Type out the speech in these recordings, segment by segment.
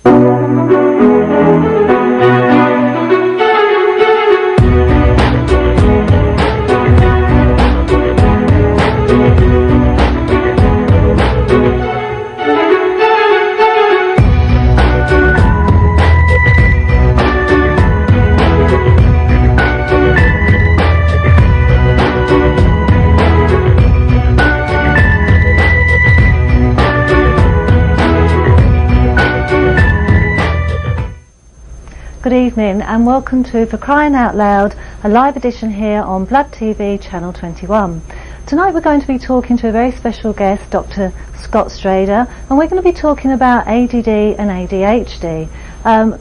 Good evening and welcome to For Crying Out Loud, a live edition here on Blab TV channel 21. Tonight we're going to be talking to a very special guest, Dr. Scott Strader, and we're going to be talking about ADD and ADHD.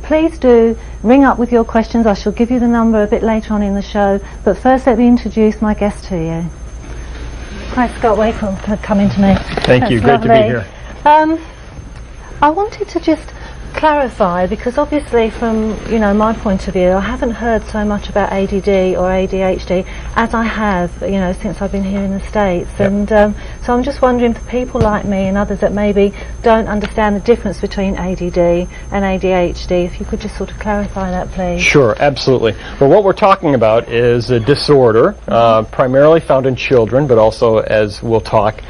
Please do ring up with your questions. I shall give you the number a bit later on in the show, but first let me introduce my guest to you. Hi Scott, welcome for coming to me. Thank you, great to be here. I wanted to just clarify, because obviously from my point of view, I haven't heard so much about ADD or ADHD as I have since I've been here in the States. Yep. And so I'm just wondering, for people like me and others that maybe don't understand the difference between ADD and ADHD, if you could just sort of clarify that, please. Sure, absolutely. Well, what we're talking about is a disorder primarily found in children, but also, as we'll talk,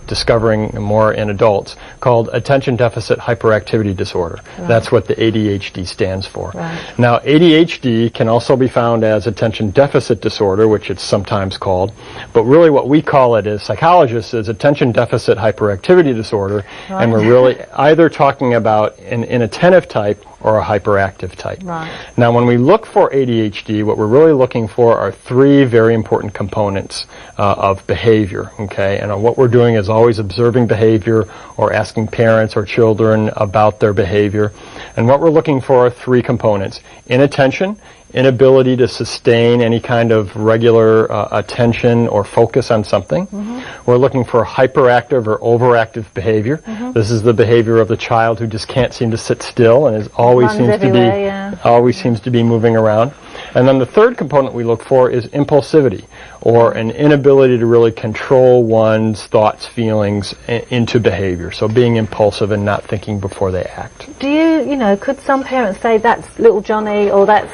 discovering more in adults, called attention deficit hyperactivity disorder. Right. That's what the ADHD stands for. Right. Now, ADHD can also be found as attention deficit disorder, which it's sometimes called, but really what we call it as psychologists is attention deficit hyperactivity disorder. Right. And we're really either talking about an inattentive type or a hyperactive type. Right. Now, when we look for ADHD, what we're really looking for are three very important components of behavior, okay? And what we're doing is always observing behavior or asking parents or children about their behavior. And what we're looking for are three components: inattention, inability to sustain any kind of regular attention or focus on something. Mm-hmm. We're looking for hyperactive or overactive behavior. Mm-hmm. This is the behavior of the child who just can't seem to sit still and always seems to be moving around. And then the third component we look for is impulsivity, or an inability to really control one's thoughts, feelings into behavior. So being impulsive and not thinking before they act. Do you, could some parents say that's little Johnny, or that's,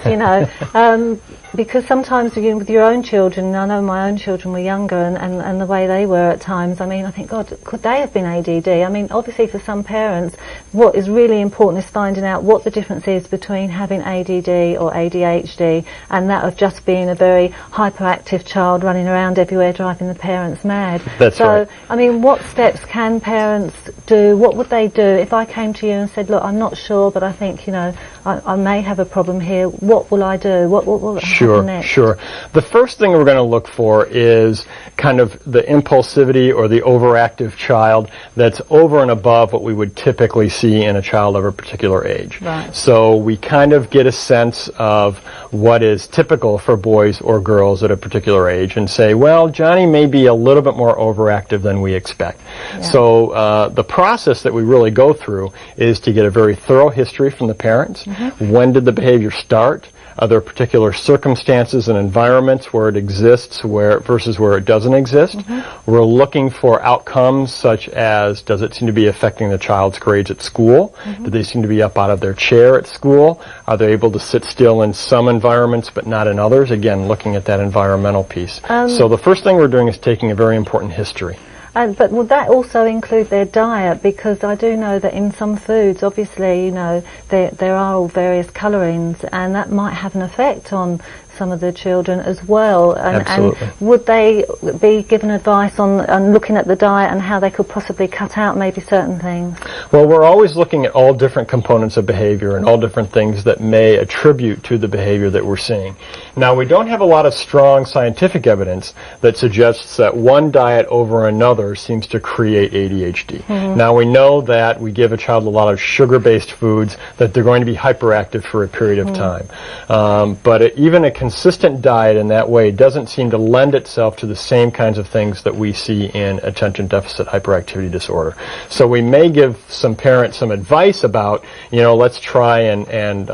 because sometimes with your own children, I know my own children were younger and the way they were at times, I think, God, could they have been ADD? Obviously for some parents, what is really important is finding out what the difference is between having ADD or ADHD and that of just being a very hyperactive child running around everywhere driving the parents mad. That's right. So, what steps can parents do? What would they do if I came to you and said, look, I'm not sure, but I think, I may have a problem here. What will I do? What will happen next? Sure. The first thing we're going to look for is kind of the impulsivity or the overactive child that's over and above what we would typically see in a child of a particular age. Right. So we kind of get a sense of what is typical for boys or girls at a particular age and say, well, Johnny may be a little bit more overactive than we expect. Yeah. So the process that we really go through is to get a very thorough history from the parents. Mm-hmm. When did the behavior start? Are there particular circumstances and environments where it exists versus where it doesn't exist? Mm-hmm. We're looking for outcomes such as, does it seem to be affecting the child's grades at school? Mm-hmm. Do they seem to be up out of their chair at school? Are they able to sit still in some environments but not in others? Again, looking at that environmental piece. So the first thing we're doing is taking a very important history. But would that also include their diet? Because I do know that in some foods, obviously, there are all various colourings, and that might have an effect on some of the children as well. And would they be given advice on looking at the diet and how they could possibly cut out maybe certain things? Well, we're always looking at all different components of behavior and all different things that may attribute to the behavior that we're seeing. Now, we don't have a lot of strong scientific evidence that suggests that one diet over another seems to create ADHD. Mm-hmm. Now, we know that we give a child a lot of sugar-based foods, that they're going to be hyperactive for a period of time. But even a consistent diet in that way doesn't seem to lend itself to the same kinds of things that we see in attention deficit hyperactivity disorder. So we may give some parents some advice about, let's try and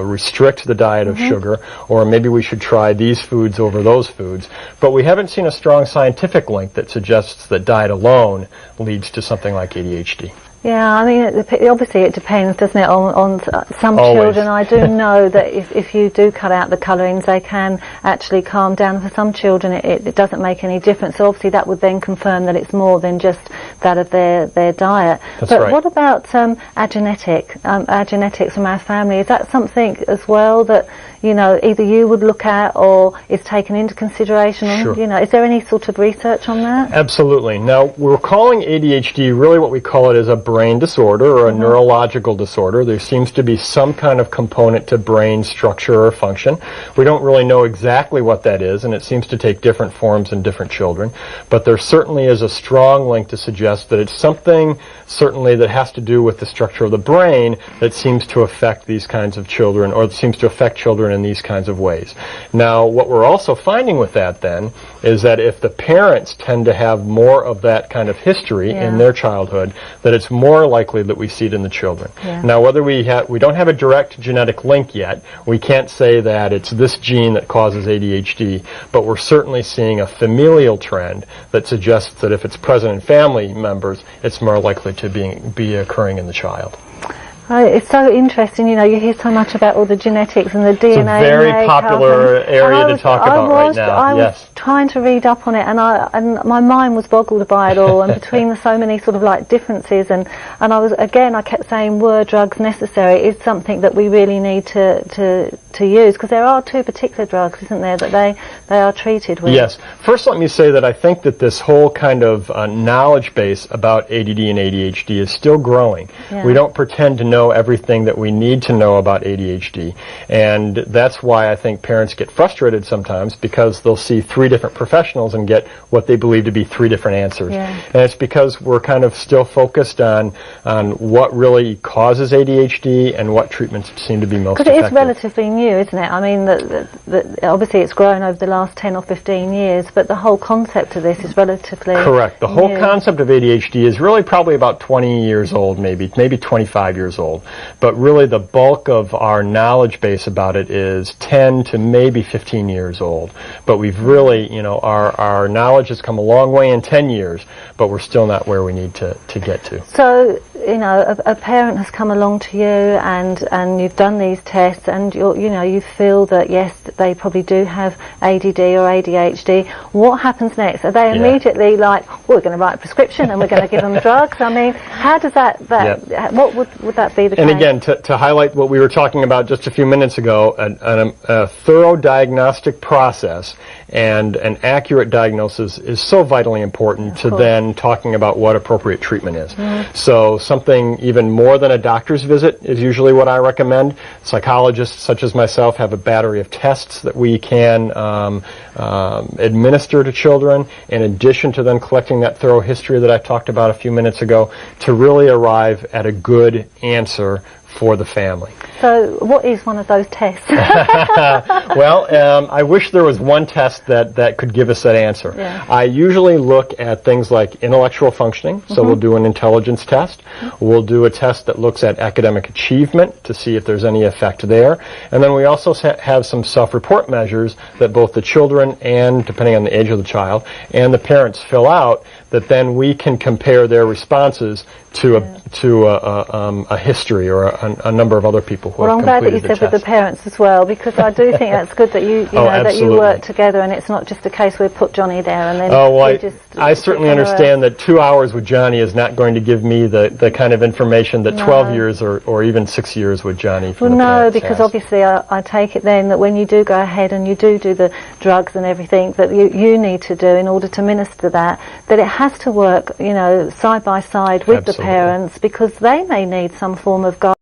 restrict the diet of sugar, or maybe we should try these foods over those foods. But we haven't seen a strong scientific link that suggests that diet alone leads to something like ADHD. Yeah, I mean, obviously it depends, doesn't it, on some Always. children. I do know that if you do cut out the colourings, they can actually calm down. For some children, it doesn't make any difference. So obviously that would then confirm that it's more than just that of their diet. That's but right. what about our genetics from our family? Is that something as well that, you know, either you would look at or is taken into consideration? Sure. You know, is there any sort of research on that? Absolutely. Now, we're calling ADHD, really what we call it is a brain disorder or a neurological disorder. There seems to be some kind of component to brain structure or function. We don't really know exactly what that is, and it seems to take different forms in different children. But there certainly is a strong link to suggest that it's something certainly that has to do with the structure of the brain that seems to affect these kinds of children, or seems to affect children in these kinds of ways. Now, what we're also finding with that then is that if the parents tend to have more of that kind of history in their childhood, that it's more likely that we see it in the children. Yeah. Now, whether we don't have a direct genetic link yet, we can't say that it's this gene that causes ADHD, but we're certainly seeing a familial trend that suggests that if it's present in family members, it's more likely to be occurring in the child. Oh, it's so interesting, you know, you hear so much about all the genetics and the DNA. It's a very popular area to talk about right now. I was trying to read up on it, and my mind was boggled by it all, and between the so many sort of like differences, and I kept saying, were drugs necessary? Is something that we really need to use? Because there are two particular drugs, isn't there, that they are treated with? Yes. First, let me say that I think that this whole kind of knowledge base about ADD and ADHD is still growing. Yeah. We don't pretend to know everything that we need to know about ADHD, and that's why I think parents get frustrated sometimes, because they'll see three different professionals and get what they believe to be three different answers. Yeah. And it's because we're kind of still focused on what really causes ADHD and what treatments seem to be most effective. Because it is relatively new, isn't it? I mean, obviously it's grown over the last 10 or 15 years, but the whole concept of this is relatively correct. The whole new. concept of ADHD is really probably about 20 years old, maybe 25 years old. But really the bulk of our knowledge base about it is 10 to maybe 15 years old. But we've really, you know, our knowledge has come a long way in 10 years, but we're still not where we need to get to. So, you know, a parent has come along to you and you've done these tests, and you feel that yes, they probably do have ADD or ADHD. What happens next? Are they immediately like, well, we're going to write a prescription and we're going to give them drugs? I mean, how does what would that be the case? And again, to highlight what we were talking about just a few minutes ago, a thorough diagnostic process and an accurate diagnosis is so vitally important to then talking about what appropriate treatment is. So something even more than a doctor's visit is usually what I recommend. Psychologists such as myself have a battery of tests that we can administer to children, in addition to then collecting that thorough history that I talked about a few minutes ago, to really arrive at a good answer for the family. So what is one of those tests? Well, I wish there was one test that could give us that answer. Yeah. I usually look at things like intellectual functioning, so we'll do an intelligence test. We'll do a test that looks at academic achievement to see if there's any effect there. And then we also have some self-report measures that both the children and, depending on the age of the child, and the parents fill out, that then we can compare their responses to a history or a number of other people who have I'm glad that you completed the said with the test. parents as well, because I do think that's good that you know that you absolutely. work together, and it's not just a case we put Johnny there and then I certainly understand that 2 hours with Johnny is not going to give me the kind of information that 12 years or even 6 years with Johnny from the parents because has. obviously I take it then that when you do go ahead and you do the drugs and everything that you need to do in order to minister that it has to work, you know, side by side with the Absolutely. parents, because they may need some form of guidance.